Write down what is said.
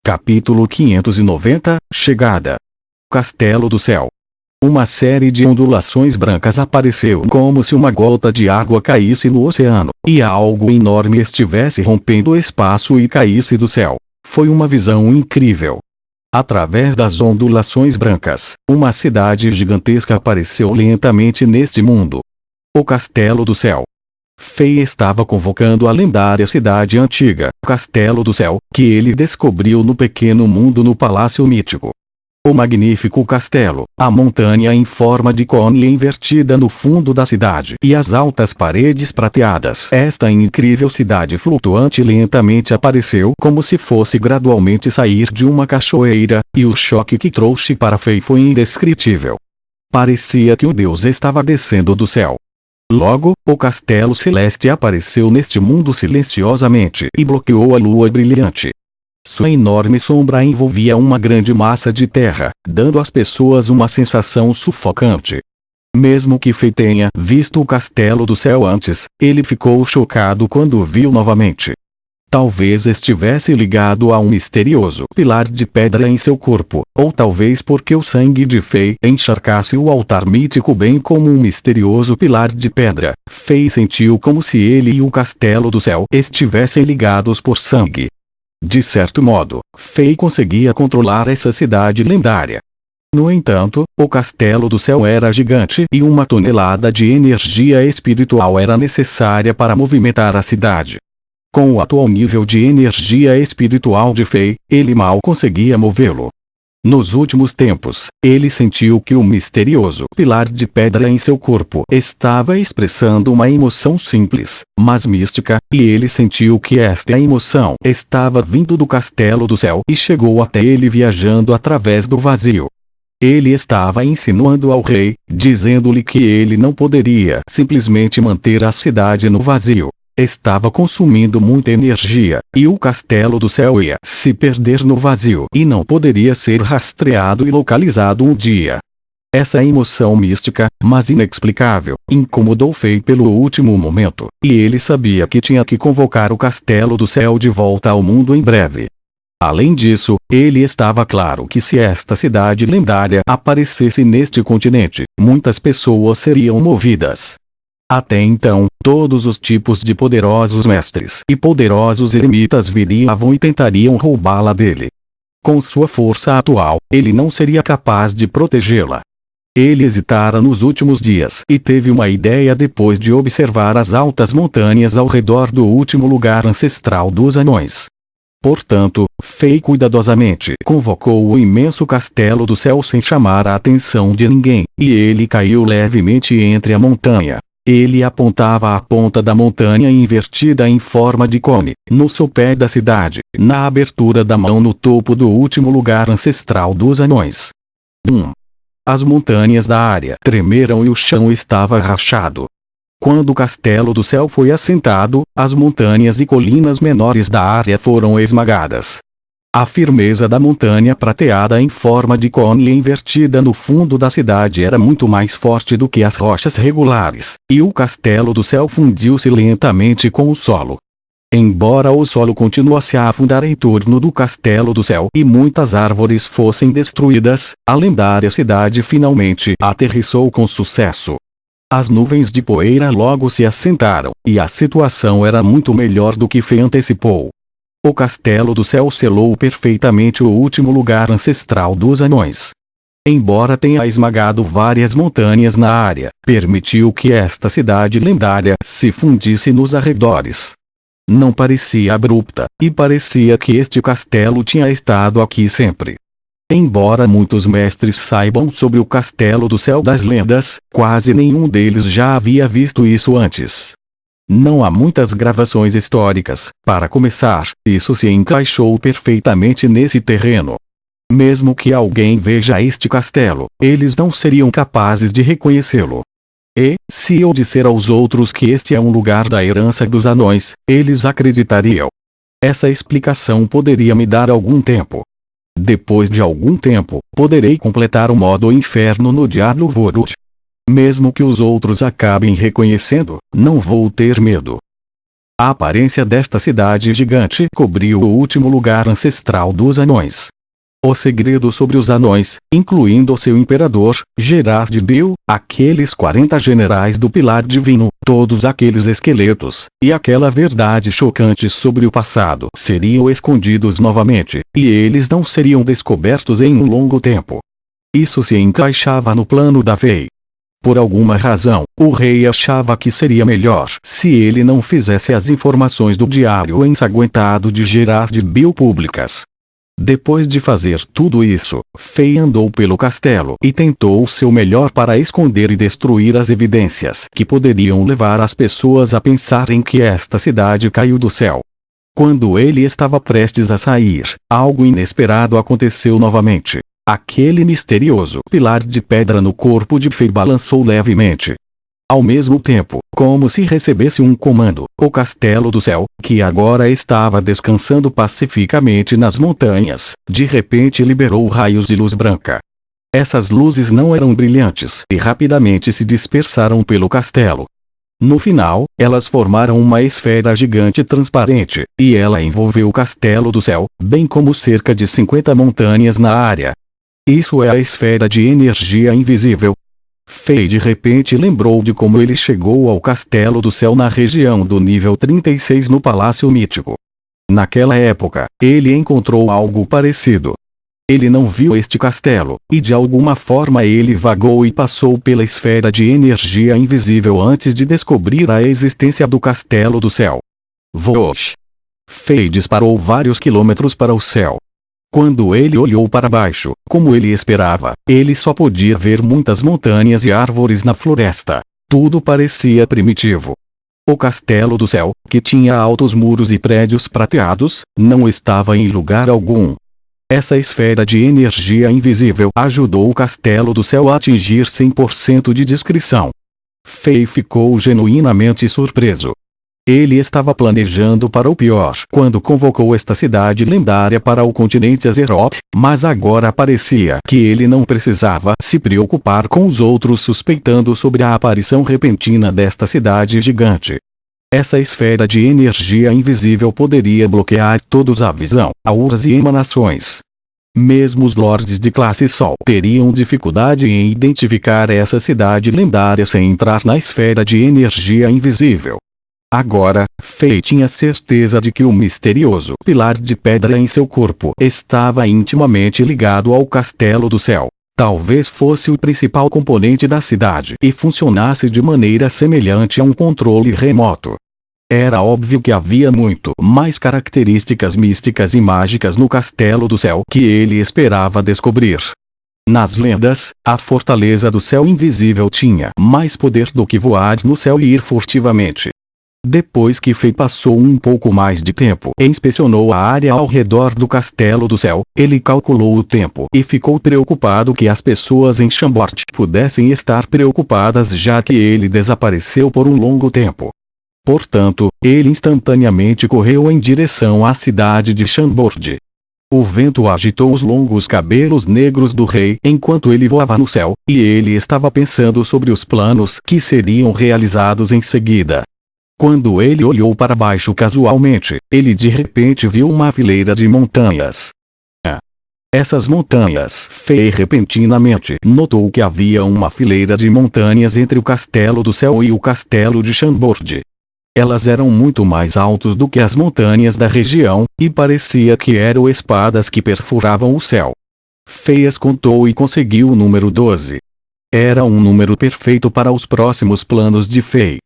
Capítulo 590, Chegada. Castelo do Céu. Uma série de ondulações brancas apareceu como se uma gota de água caísse no oceano, e algo enorme estivesse rompendo o espaço e caísse do céu. Foi uma visão incrível. Através das ondulações brancas, uma cidade gigantesca apareceu lentamente neste mundo. O Castelo do Céu. Fei estava convocando a lendária cidade antiga, Castelo do Céu, que ele descobriu no pequeno mundo no Palácio Mítico. O magnífico castelo, a montanha em forma de cone invertida no fundo da cidade e as altas paredes prateadas. Esta incrível cidade flutuante lentamente apareceu como se fosse gradualmente sair de uma cachoeira, e o choque que trouxe para Fei foi indescritível. Parecia que o deus estava descendo do céu. Logo, o castelo celeste apareceu neste mundo silenciosamente e bloqueou a lua brilhante. Sua enorme sombra envolvia uma grande massa de terra, dando às pessoas uma sensação sufocante. Mesmo que Fei tenha visto o Castelo do Céu antes, ele ficou chocado quando o viu novamente. Talvez estivesse ligado a um misterioso pilar de pedra em seu corpo, ou talvez porque o sangue de Fei encharcasse o altar mítico bem como um misterioso pilar de pedra. Fei sentiu como se ele e o Castelo do Céu estivessem ligados por sangue. De certo modo, Fei conseguia controlar essa cidade lendária. No entanto, o Castelo do Céu era gigante e uma tonelada de energia espiritual era necessária para movimentar a cidade. Com o atual nível de energia espiritual de Fei, ele mal conseguia movê-lo. Nos últimos tempos, ele sentiu que o misterioso pilar de pedra em seu corpo estava expressando uma emoção simples, mas mística, e ele sentiu que esta emoção estava vindo do Castelo do Céu e chegou até ele viajando através do vazio. Ele estava insinuando ao rei, dizendo-lhe que ele não poderia simplesmente manter a cidade no vazio. Estava consumindo muita energia, e o Castelo do Céu ia se perder no vazio e não poderia ser rastreado e localizado um dia. Essa emoção mística, mas inexplicável, incomodou Fei pelo último momento, e ele sabia que tinha que convocar o Castelo do Céu de volta ao mundo em breve. Além disso, ele estava claro que se esta cidade lendária aparecesse neste continente, muitas pessoas seriam movidas. Até então, todos os tipos de poderosos mestres e poderosos eremitas viriam e tentariam roubá-la dele. Com sua força atual, ele não seria capaz de protegê-la. Ele hesitara nos últimos dias e teve uma ideia depois de observar as altas montanhas ao redor do último lugar ancestral dos anões. Portanto, Fei cuidadosamente convocou o imenso Castelo do Céu sem chamar a atenção de ninguém, e ele caiu levemente entre a montanha. Ele apontava a ponta da montanha invertida em forma de cone, no sopé da cidade, na abertura da mão no topo do último lugar ancestral dos anões. As montanhas da área tremeram e o chão estava rachado. Quando o Castelo do Céu foi assentado, as montanhas e colinas menores da área foram esmagadas. A firmeza da montanha prateada em forma de cone invertida no fundo da cidade era muito mais forte do que as rochas regulares, e o Castelo do Céu fundiu-se lentamente com o solo. Embora o solo continuasse a afundar em torno do Castelo do Céu e muitas árvores fossem destruídas, a lendária cidade finalmente aterrissou com sucesso. As nuvens de poeira logo se assentaram, e a situação era muito melhor do que Fei antecipou. O Castelo do Céu selou perfeitamente o último lugar ancestral dos anões. Embora tenha esmagado várias montanhas na área, permitiu que esta cidade lendária se fundisse nos arredores. Não parecia abrupta, e parecia que este castelo tinha estado aqui sempre. Embora muitos mestres saibam sobre o Castelo do Céu das lendas, quase nenhum deles já havia visto isso antes. Não há muitas gravações históricas. Para começar, isso se encaixou perfeitamente nesse terreno. Mesmo que alguém veja este castelo, eles não seriam capazes de reconhecê-lo. E, se eu disser aos outros que este é um lugar da herança dos anões, eles acreditariam. Essa explicação poderia me dar algum tempo. Depois de algum tempo, poderei completar o modo inferno no Diablo Vorut. Mesmo que os outros acabem reconhecendo, não vou ter medo. A aparência desta cidade gigante cobriu o último lugar ancestral dos anões. O segredo sobre os anões, incluindo seu imperador, Gerard Bill, aqueles 40 generais do Pilar Divino, todos aqueles esqueletos, e aquela verdade chocante sobre o passado seriam escondidos novamente, e eles não seriam descobertos em um longo tempo. Isso se encaixava no plano da Fei. Por alguma razão, o rei achava que seria melhor se ele não fizesse as informações do diário ensanguentado de Gerard Bill públicas. Depois de fazer tudo isso, Fei andou pelo castelo e tentou o seu melhor para esconder e destruir as evidências que poderiam levar as pessoas a pensarem que esta cidade caiu do céu. Quando ele estava prestes a sair, algo inesperado aconteceu novamente. Aquele misterioso pilar de pedra no corpo de Fei balançou levemente. Ao mesmo tempo, como se recebesse um comando, o castelo do céu, que agora estava descansando pacificamente nas montanhas, de repente liberou raios de luz branca. Essas luzes não eram brilhantes e rapidamente se dispersaram pelo castelo. No final, elas formaram uma esfera gigante transparente, e ela envolveu o castelo do céu, bem como cerca de 50 montanhas na área. Isso é a esfera de energia invisível. Fei de repente lembrou de como ele chegou ao Castelo do Céu na região do nível 36 no Palácio Mítico. Naquela época, ele encontrou algo parecido. Ele não viu este castelo, e de alguma forma ele vagou e passou pela esfera de energia invisível antes de descobrir a existência do Castelo do Céu. Vosh! Fei disparou vários quilômetros para o céu. Quando ele olhou para baixo, como ele esperava, ele só podia ver muitas montanhas e árvores na floresta. Tudo parecia primitivo. O Castelo do Céu, que tinha altos muros e prédios prateados, não estava em lugar algum. Essa esfera de energia invisível ajudou o Castelo do Céu a atingir 100% de descrição. Fei ficou genuinamente surpreso. Ele estava planejando para o pior quando convocou esta cidade lendária para o continente Azeroth, mas agora parecia que ele não precisava se preocupar com os outros suspeitando sobre a aparição repentina desta cidade gigante. Essa esfera de energia invisível poderia bloquear todos a visão, auras e emanações. Mesmo os lordes de classe Sol teriam dificuldade em identificar essa cidade lendária sem entrar na esfera de energia invisível. Agora, Fei tinha certeza de que o misterioso pilar de pedra em seu corpo estava intimamente ligado ao Castelo do Céu. Talvez fosse o principal componente da cidade e funcionasse de maneira semelhante a um controle remoto. Era óbvio que havia muito mais características místicas e mágicas no Castelo do Céu que ele esperava descobrir. Nas lendas, a Fortaleza do Céu Invisível tinha mais poder do que voar no céu e ir furtivamente. Depois que Fei passou um pouco mais de tempo e inspecionou a área ao redor do Castelo do Céu, ele calculou o tempo e ficou preocupado que as pessoas em Chambord pudessem estar preocupadas já que ele desapareceu por um longo tempo. Portanto, ele instantaneamente correu em direção à cidade de Chambord. O vento agitou os longos cabelos negros do rei enquanto ele voava no céu, e ele estava pensando sobre os planos que seriam realizados em seguida. Quando ele olhou para baixo casualmente, ele de repente viu uma fileira de montanhas. Essas montanhas, Fei repentinamente notou que havia uma fileira de montanhas entre o Castelo do Céu e o Castelo de Chambord. Elas eram muito mais altos do que as montanhas da região, e parecia que eram espadas que perfuravam o céu. Fei as contou e conseguiu o número 12. Era um número perfeito para os próximos planos de Fei.